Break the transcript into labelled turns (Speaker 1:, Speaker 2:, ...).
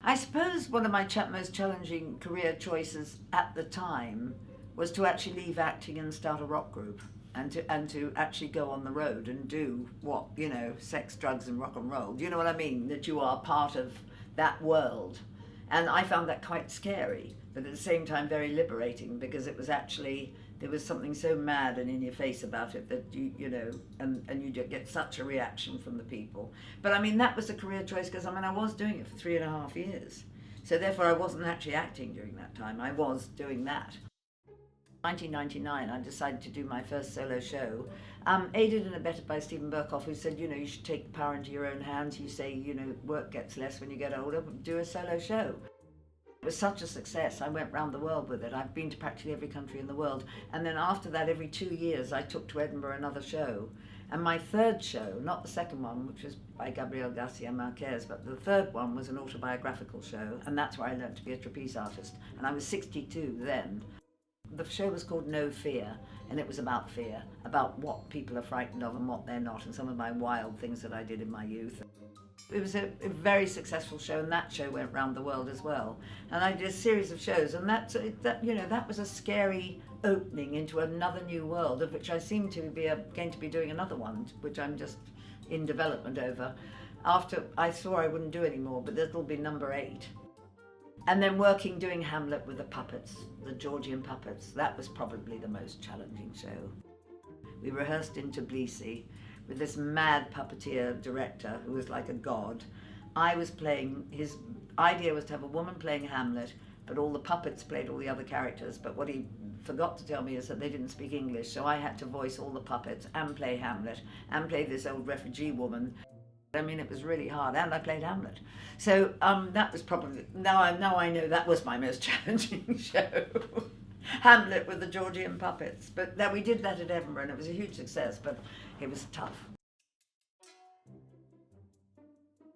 Speaker 1: I suppose one of my most challenging career choices at the time was to actually leave acting and start a rock group, and to actually go on the road and do what, you know, sex, drugs and rock and roll. Do you know what I mean? That you are part of that world. And I found that quite scary, but at the same time very liberating, because it was actually, there was something so mad and in your face about it that you know, and you get such a reaction from the people. But I mean, that was a career choice, because I mean, I was doing it for 3.5 years. So therefore I wasn't actually acting during that time, I was doing that. 1999, I decided to do my first solo show, aided and abetted by Stephen Burkoff, who said, you know, you should take the power into your own hands. You say, you know, work gets less when you get older, but do a solo show. It was such a success, I went round the world with it. I've been to practically every country in the world. And then after that, every 2 years, I took to Edinburgh another show. And my third show, not the second one, which was by Gabriel Garcia Marquez, but the third one was an autobiographical show, and that's where I learned to be a trapeze artist. And I was 62 then. The show was called No Fear, and it was about fear, about what people are frightened of and what they're not, and some of my wild things that I did in my youth. It was a very successful show, and that show went round the world as well. And I did a series of shows, and that you know, that was a scary opening into another new world, of which I seem to be going to be doing another one, which I'm just in development over. After I saw I wouldn't do any more, but that'll be number 8. And then doing Hamlet with the puppets, the Georgian puppets. That was probably the most challenging show. We rehearsed in Tbilisi with this mad puppeteer director who was like a god. I was playing, his idea was to have a woman playing Hamlet, but all the puppets played all the other characters. But what he forgot to tell me is that they didn't speak English, so I had to voice all the puppets and play Hamlet and play this old refugee woman. I mean, it was really hard, and I played Hamlet. So that was probably, now I know that was my most challenging show. Hamlet with the Georgian puppets. But we did that at Edinburgh, and it was a huge success, but it was tough.